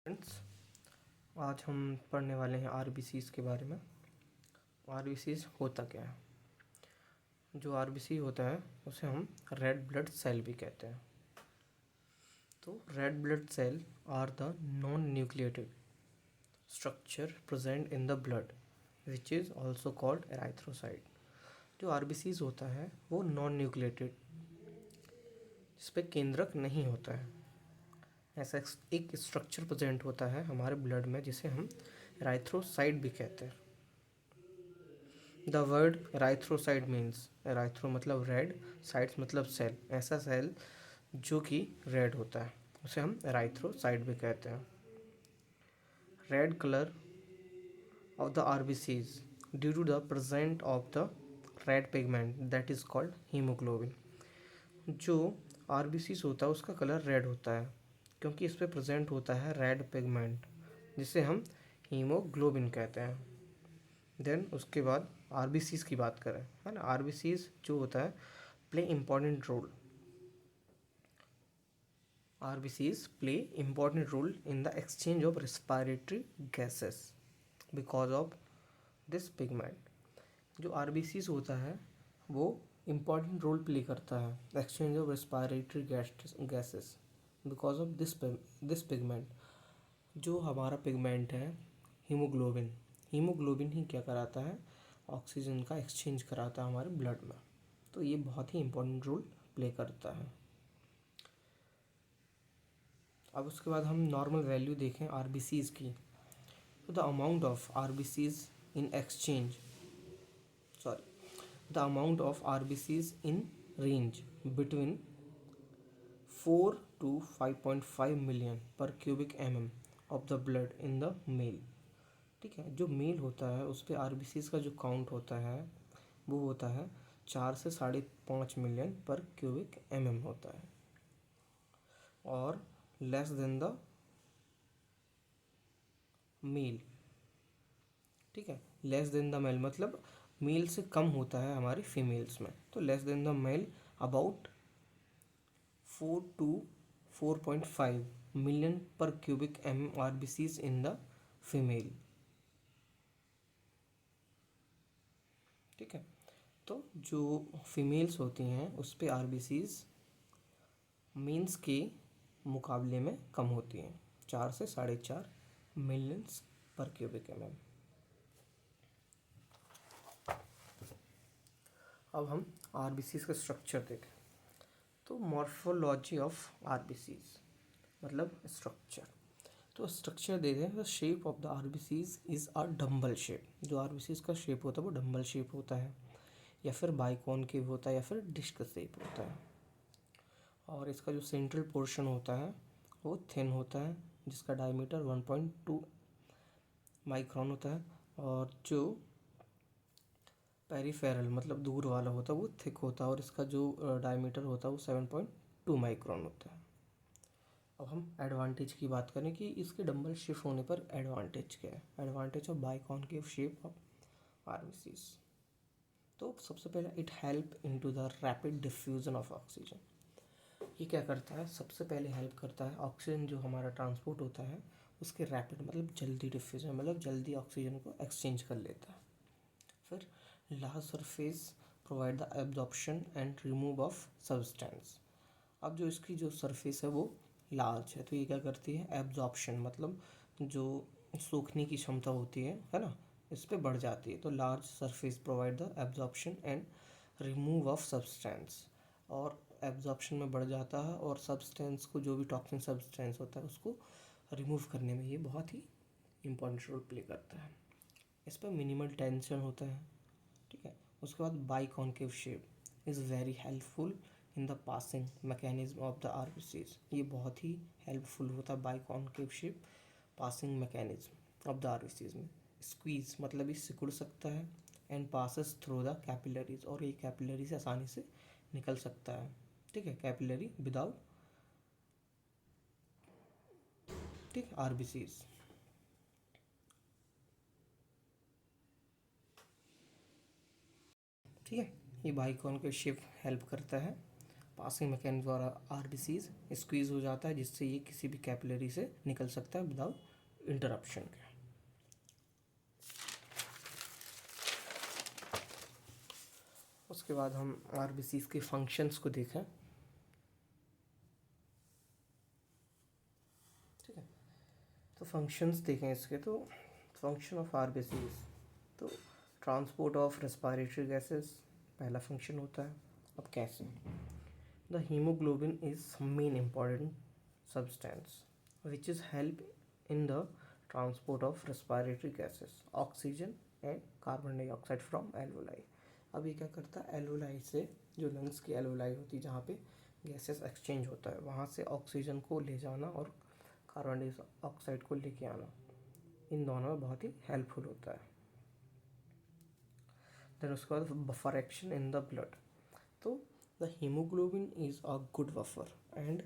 Friends, आज हम पढ़ने वाले हैं आरबीसीज़ के बारे में। आरबीसीज़ होता क्या है? जो आरबीसी होता है उसे हम रेड ब्लड सेल भी कहते हैं। तो red blood cell are the non nucleated structure present in the blood which is also called erythrocyte. जो आरबीसीज़ होता है वो नॉन न्यूक्लिएटेड, जिस पे केंद्रक नहीं होता है, ऐसा एक स्ट्रक्चर प्रेजेंट होता है हमारे ब्लड में जिसे हम एराइथ्रोसाइट भी कहते हैं। द वर्ड एराइथ्रोसाइट मीन्स, एराइथ्रो मतलब रेड, साइट्स मतलब सेल, ऐसा सेल जो कि रेड होता है उसे हम एराइथ्रोसाइट भी कहते हैं। Red colour of the RBCs due to the present of the red pigment that is called haemoglobin. जो आरबीसीज होता है उसका कलर रेड होता है क्योंकि इस पे प्रेजेंट होता है रेड पिगमेंट जिसे हम हीमोग्लोबिन कहते हैं। देन उसके बाद आरबीसीज की बात करें, है ना, आरबीसीज जो होता है play important role. RBCs play important role in the exchange of respiratory gases because of this pigment. जो आरबीसीज होता है वो इम्पॉर्टेंट रोल प्ले करता है exchange of respiratory gases because of this pigment. जो हमारा पिगमेंट है हीमोग्लोबिन, हीमोग्लोबिन ही क्या कराता है, ऑक्सीजन का एक्सचेंज कराता है हमारे ब्लड में। तो ये बहुत ही इम्पोर्टेंट रोल प्ले करता है। अब उसके बाद हम नॉर्मल वैल्यू देखें आरबीसीज की। तो the amount of RBCs in exchange the amount of RBCs in range between 4 to 5.5 million per cubic mm of the blood in the male. ठीक है, जो मेल होता है उस पर आरबीसीज का जो काउंट होता है वो होता है 4 से 5.5 मिलियन पर क्यूबिक mm होता है, और लेस देन द मेल। ठीक है, लेस देन द मेल मतलब मेल से कम होता है हमारी फीमेल्स में। तो less than the male about 4 to 4.5 million per cubic mm RBCs in the female. ठीक है, तो जो फीमेल्स होती हैं उस पर आरबीसीज मेंस के मुकाबले में कम होती हैं, 4 से 4.5 मिलियंस पर क्यूबिक mm। अब हम आरबीसीज का स्ट्रक्चर देखें। तो मॉर्फोलॉजी ऑफ आरबीसीज मतलब स्ट्रक्चर। तो स्ट्रक्चर दे दें, the shape of the RBCs is a dumbbell shape. जो आरबीसीज का शेप होता है वो डम्बल शेप होता है, या फिर बाइकॉनकेव होता है, या फिर डिस्क शेप होता है। और इसका जो सेंट्रल पोर्शन होता है वो थिन होता है जिसका डायमीटर 1.2 माइक्रोन होता है, और जो पेरिफेरल मतलब दूर वाला होता है वो थिक होता है और इसका जो डायमीटर होता है वो 7.2 माइक्रोन होता है। अब हम एडवांटेज की बात करें कि इसके डंबल शिफ्ट होने पर एडवांटेज क्या है। Advantage of biconcave shape of RBCs. तो सबसे पहले it help into the rapid diffusion of oxygen. ये क्या करता है, सबसे पहले हेल्प करता है ऑक्सीजन जो हमारा ट्रांसपोर्ट होता है उसके रैपिड मतलब जल्दी डिफ्यूजन, मतलब जल्दी ऑक्सीजन को एक्सचेंज कर लेता है। फिर large surface provide the absorption and remove of substance. अब जो इसकी जो सरफेस है वो लार्ज है तो ये क्या करती है, एब्जॉर्प्शन मतलब जो सोखने की क्षमता होती है ना, इस पर बढ़ जाती है। तो large surface provide the absorption and remove of substance, और एब्जॉर्प्शन में बढ़ जाता है और सब्सटेंस को, जो भी टॉक्सिन सब्सटेंस होता है उसको रिमूव करने में ये बहुत ही इम्पोर्टेंट रोल प्ले करता है। इस पर मिनिमल टेंशन होता है। ठीक है, उसके बाद biconcave shape is very helpful in the passing mechanism of the RBCs. ये बहुत ही हेल्पफुल होता है biconcave shape passing mechanism of the RBCs में। स्क्वीज मतलब ये सिकुड़ सकता है, and passes through the capillaries, और ये कैपिलरी से आसानी से निकल सकता है। ठीक है, कैपिलरी विदाउट, ठीक, आरबीसीज। ठीक है, ये बाइकॉनकेव शेप हेल्प करता है पासिंग मैकेनिज्म द्वारा आरबीसीज स्क्वीज हो जाता है, जिससे ये किसी भी कैपिलरी से निकल सकता है विदाउट इंटरप्शन के। उसके बाद हम आरबीसीज के फंक्शंस को देखें। ठीक है, तो फंक्शंस देखें इसके। तो फंक्शन ऑफ आरबीसीज, तो ट्रांसपोर्ट ऑफ रेस्पिरेटरी गैसेस पहला फंक्शन होता है। अब कैसे? The haemoglobin is main important substance which is help in the transport of respiratory gases, oxygen and carbon dioxide from alveoli. अब ये क्या करता है, एल्वोलाई से, जो लंग्स की एल्वोलाई होती है जहाँ पे गैसेस एक्सचेंज होता है, वहाँ से ऑक्सीजन को ले जाना और कार्बन डाइऑक्साइड को लेके आना, इन दोनों में बहुत ही हेल्पफुल होता है। देन उसके बाद buffer action in the blood. तो the haemoglobin is a good buffer and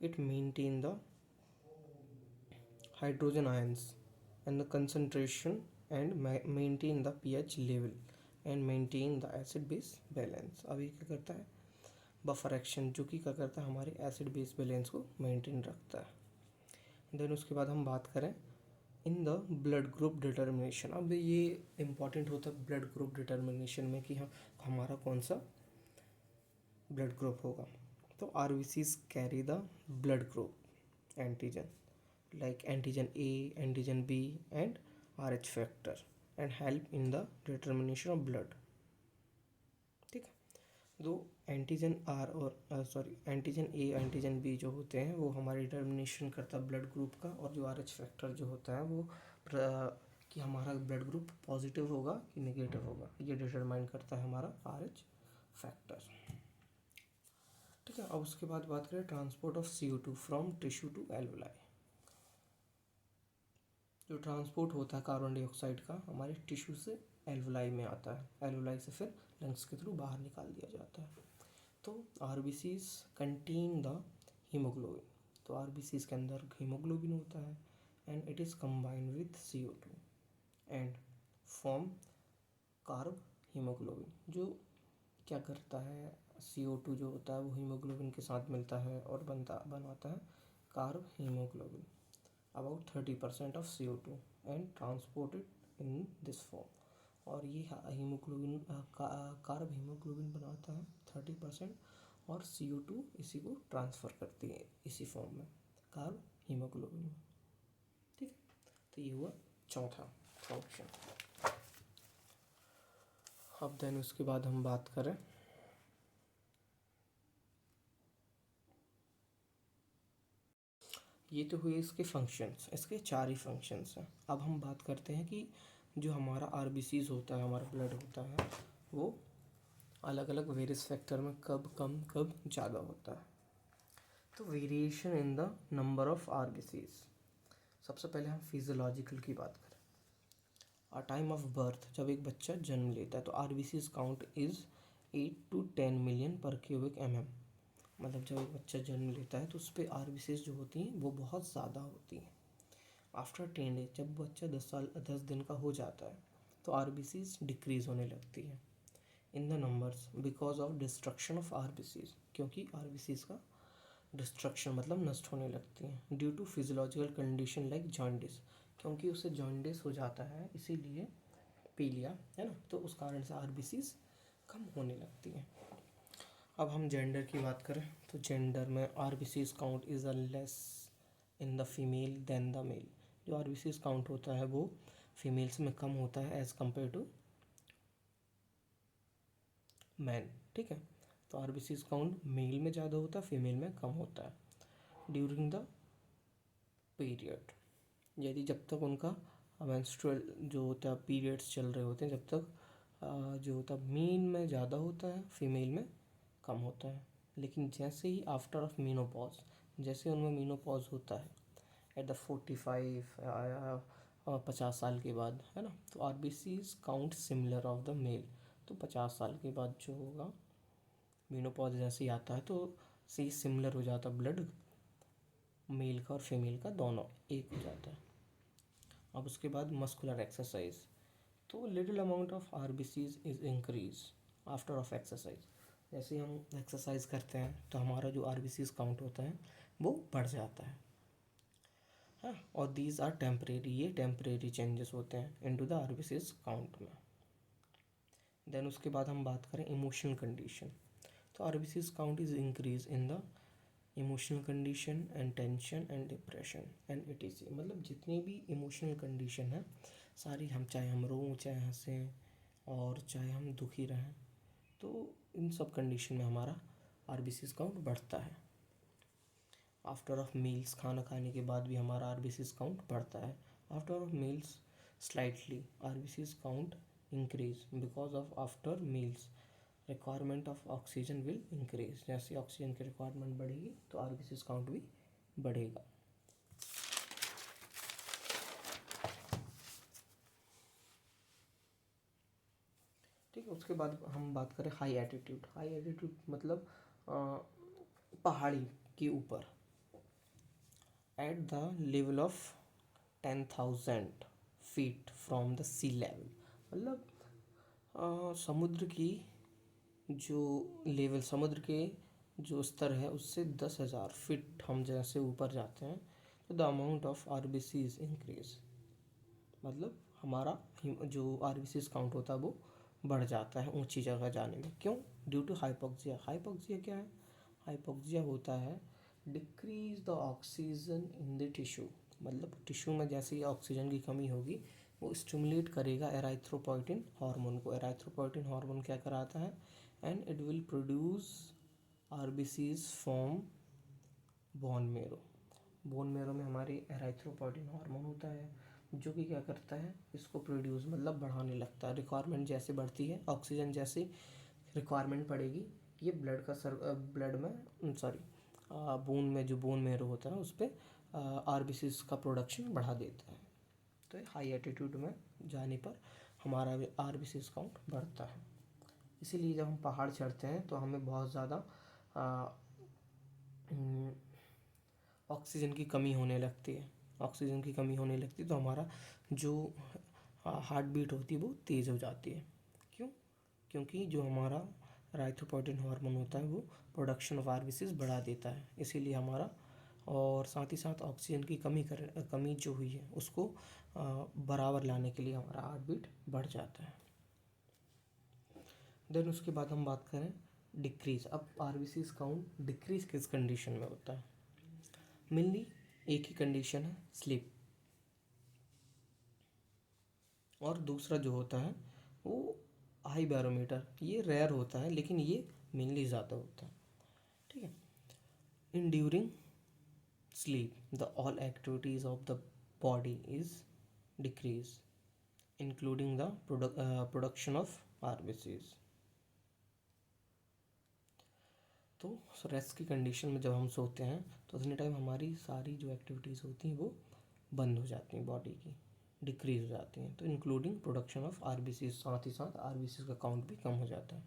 it maintain the hydrogen ions and the concentration and maintain the pH level and maintain the acid base balance। अब ये क्या करता है, buffer action, जो कि क्या करता है, हमारे एसिड बेस बैलेंस को मेंटेन रखता है। देन उसके बाद हम बात करें इन द ब्लड ग्रुप डिटर्मिनेशन। अब ये इम्पॉर्टेंट होता है ब्लड ग्रुप डिटर्मिनेशन में कि हम हमारा कौन सा ब्लड ग्रुप होगा। तो RBCs carry the blood group antigen like antigen A, antigen B and RH factor and help in the determination of blood। ठीक है, दो एंटीजन आर और एंटीजन ए एंटीजन बी जो होते हैं वो हमारी डिटर्मिनेशन करता है ब्लड ग्रुप का, और जो आर एच फैक्टर जो होता है वो कि हमारा ब्लड ग्रुप पॉजिटिव होगा कि नेगेटिव होगा, ये डिटरमाइन करता है हमारा आर एच फैक्टर। ठीक है, अब उसके बाद बात करें transport of CO2 from tissue to alveoli. जो ट्रांसपोर्ट होता है कार्बन डाइऑक्साइड का हमारे टिश्यू से एल्वोलाई में आता है, एल्वोलाई से फिर लंग्स के थ्रू बाहर निकाल दिया जाता है। तो आरबीसीज कंटेन द हीमोग्लोबिन, तो आरबीसीज के अंदर हीमोग्लोबिन होता है and it is combined with CO2 and form carb haemoglobin, जो क्या करता है, CO2 जो होता है वो हीमोग्लोबिन के साथ मिलता है और बनाता है carb haemoglobin about 30% of CO2 and transported in this form। और ये हीमोग्लोबिन कार्ब हीमोग्लोबिन बनाता है 30% और CO2 इसी को ट्रांसफ़र करती है इसी फॉर्म में कार्ब हीमोग्लोबिन में। ठीक है, तो ये हुआ चौथा फंक्शन। अब देन उसके बाद हम बात करें ये तो हुए इसके फंक्शंस, इसके 4 ही फंक्शंस हैं। अब हम बात करते हैं कि जो हमारा आरबीसीज होता है, हमारा ब्लड होता है, वो अलग अलग वेरियस फैक्टर में कब कम कब ज़्यादा होता है। तो variation in the number of RBCs, सबसे पहले हम फिजियोलॉजिकल की बात करें। आ टाइम ऑफ बर्थ, जब एक बच्चा जन्म लेता है तो RBCs count is 8 to 10 million per cubic mm। मतलब जब एक बच्चा जन्म लेता है तो उस पर आरबीसीज जो होती हैं वो बहुत ज़्यादा होती हैं। आफ्टर 10 डेज, जब बच्चा 10 दिन का हो जाता है तो आरबीसीज डिक्रीज़ होने लगती है in the numbers because of destruction of RBCs, क्योंकि आरबीसीज का डिस्ट्रक्शन मतलब नष्ट होने लगती हैं due to physiological condition like jaundice, क्योंकि उसे जॉन्डिस हो जाता है इसीलिए पीलिया है ना, तो उस कारण से आरबीसीज कम होने लगती हैं। अब हम जेंडर की बात करें तो जेंडर में RBCs count is a less in the female than the male. जो आरबीसीज काउंट होता है वो फीमेल्स में कम होता है एज़ कम्पेयर टू मैन। ठीक है, तो आरबीसीज काउंट मेल में ज़्यादा होता है, फीमेल में कम होता है ड्यूरिंग द पीरियड। यदि जब तक उनका मेंस्ट्रुअल जो होता है पीरियड्स चल रहे होते हैं, जब तक जो होता है मेल में ज़्यादा होता है, फीमेल में कम होता है। लेकिन जैसे ही आफ्टर ऑफ मीनोपॉज, जैसे उनमें मीनोपॉज होता है एट द 45 या 50 साल के बाद, है ना, तो RBCs count similar of the male. तो 50 साल के बाद जो होगा मीनोपॉज जैसे ही आता है तो सी सिमिलर हो जाता ब्लड मेल का और फीमेल का दोनों एक हो जाता है। अब उसके बाद मस्कुलर एक्सरसाइज, तो little amount of RBCs is increase after of exercise. जैसे ही हम एक्सरसाइज करते हैं तो हमारा जो आरबीसीज काउंट होता है वो बढ़ जाता है। हाँ, और दीज आर टेम्परेरी, ये टेम्परेरी चेंजेस होते हैं इनटू द आरबीसीज काउंट में। देन उसके बाद हम बात करें इमोशनल कंडीशन, तो RBCs count is increase in the emotional condition and tension and depression and etc.. मतलब जितनी भी इमोशनल कंडीशन है सारी, हम चाहे हम रों चाहे हंसें और चाहे हम दुखी रहें, तो इन सब कंडीशन में हमारा आरबीसीज काउंट बढ़ता है। आफ्टर ऑफ मील्स, खाना खाने के बाद भी हमारा आरबीसीज काउंट बढ़ता है। After of meals slightly RBCs count increase because of after meals requirement of oxygen will increase. जैसे ऑक्सीजन की रिक्वायरमेंट बढ़ेगी तो आरबीसीज काउंट भी बढ़ेगा। ठीक है, उसके बाद हम बात करें हाई एल्टीट्यूड। हाई एल्टीट्यूड मतलब पहाड़ी के ऊपर, at the level of 10,000 feet from the sea level. मतलब समुद्र की जो लेवल, समुद्र के जो स्तर है उससे 10,000 फीट हम जैसे ऊपर जाते हैं तो the amount of RBCs increase. मतलब हमारा जो आरबीसीज काउंट होता है वो बढ़ जाता है ऊंची जगह जाने में। क्यों? Due to hypoxia. हाइपोक्सिया क्या है? हाइपोक्सिया होता है decrease the oxygen in the tissue. मतलब टिश्यू में जैसे ही ऑक्सीजन की कमी होगी वो स्टिमुलेट करेगा एराइथ्रोपोइटिन हार्मोन को। एराइथ्रोपोइटिन हार्मोन क्या कराता है? And it will produce RBCs from bone marrow. Bone marrow में हमारे एराइथ्रोपोइटिन हार्मोन होता है जो कि क्या करता है, इसको प्रोड्यूस मतलब बढ़ाने लगता है। रिक्वायरमेंट जैसे बढ़ती है, ऑक्सीजन जैसे रिक्वायरमेंट पड़ेगी, ये ब्लड का ब्लड में सॉरी बोन में जो बोन मेरो होता है उस पर आरबीसीज का प्रोडक्शन बढ़ा देता है। तो हाई एल्टीट्यूड में जाने पर हमारा आरबीसीज काउंट बढ़ता है। इसीलिए जब हम पहाड़ चढ़ते हैं तो हमें बहुत ज़्यादा ऑक्सीजन की कमी होने लगती है। ऑक्सीजन की कमी होने लगती है तो हमारा जो हार्ट बीट होती है वो तेज़ हो जाती है। क्यों? क्योंकि जो हमारा एराइथ्रोपोइटिन हार्मोन होता है वो प्रोडक्शन ऑफ आरबीसीज बढ़ा देता है, इसीलिए हमारा, और साथ ही साथ ऑक्सीजन की कमी जो हुई है उसको बराबर लाने के लिए हमारा हार्ट बीट बढ़ जाता है। देन उसके बाद हम बात करें डिक्रीज। अब आरबीसीज काउंट डिक्रीज किस कंडीशन में होता है? मेनली एक ही कंडीशन है, स्लीप, और दूसरा जो होता है वो हाई बैरोमीटर। ये रेयर होता है लेकिन ये मेनली ज़्यादा होता है। ठीक है। In during sleep the all activities of the body is decrease including the production of RBCs। तो रेस्ट की कंडीशन में जब हम सोते हैं तो उतने टाइम हमारी सारी जो एक्टिविटीज़ होती हैं वो बंद हो जाती हैं, बॉडी की डिक्रीज हो जाती हैं, तो इंक्लूडिंग प्रोडक्शन ऑफ आरबीसीज, साथ ही साथ आरबीसीज का काउंट भी कम हो जाता है।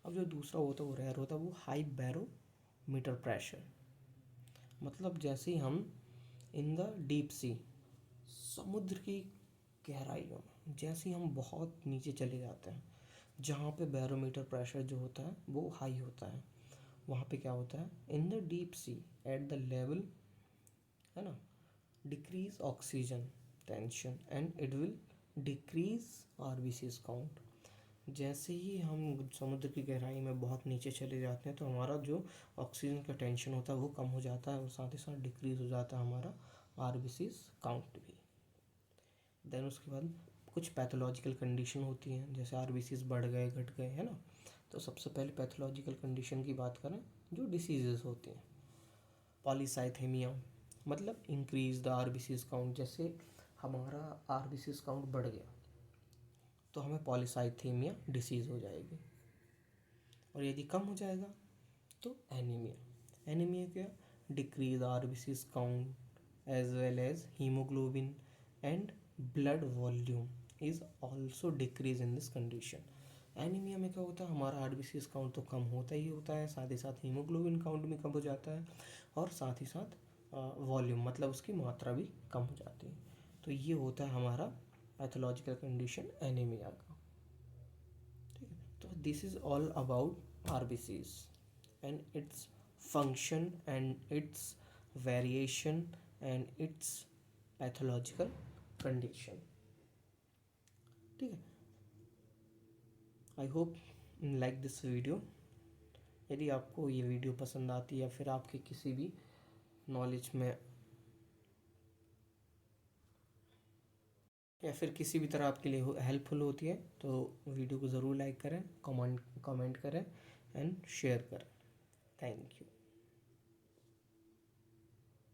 अब जो दूसरा होता है वो रेयर होता है, वो हाई बैरोमीटर प्रेशर। मतलब जैसे ही हम इन द डीप सी, समुद्र की गहराइयों में जैसे ही हम बहुत नीचे चले जाते हैं जहाँ पे बैरोमीटर प्रेशर जो होता है वो हाई होता है, वहाँ पे क्या होता है, in the deep sea eight the level, है ना, decrease oxygen tension and it will decrease RBCs count. जैसे ही हम समुद्र की गहराई में बहुत नीचे चले जाते हैं तो हमारा जो ऑक्सीजन का टेंशन होता है वो कम हो जाता है और साथ ही साथ डिक्रीज हो जाता है हमारा आरबीसीज काउंट भी। देन उसके बाद कुछ पैथोलॉजिकल कंडीशन होती हैं, जैसे आरबीसीज बढ़ गए घट गए, है ना। तो सबसे पहले पैथोलॉजिकल कंडीशन की बात करें, जो डिसीजेस होती हैं, पॉलीसाइथेमिया मतलब इंक्रीज द आरबीसीज काउंट। जैसे हमारा आरबीसीज काउंट बढ़ गया तो हमें पॉलीसाइथेमिया डिसीज़ हो जाएगी, और यदि कम हो जाएगा तो एनीमिया। एनीमिया क्या? Decrease RBCs count as well as haemoglobin and blood volume is also decrease in this condition. Anaemia में क्या होता है, हमारा आरबीसीज काउंट तो कम होता ही होता है, साथ ही साथ हीमोग्लोबिन काउंट भी कम हो जाता है, और साथ ही साथ वॉल्यूम मतलब उसकी मात्रा भी कम हो जाती है। तो ये होता है हमारा पैथोलॉजिकल कंडीशन एनीमिया का। ठीक है, तो this is all about RBCs and its function and its variation and its pathological condition. ठीक है, I hope like this video. यदि आपको ये वीडियो पसंद आती है या फिर आपके किसी भी नॉलेज में या फिर किसी भी तरह आपके लिए हेल्पफुल होती है तो वीडियो को ज़रूर लाइक करें, कमेंट करें एंड शेयर करें। Thank you.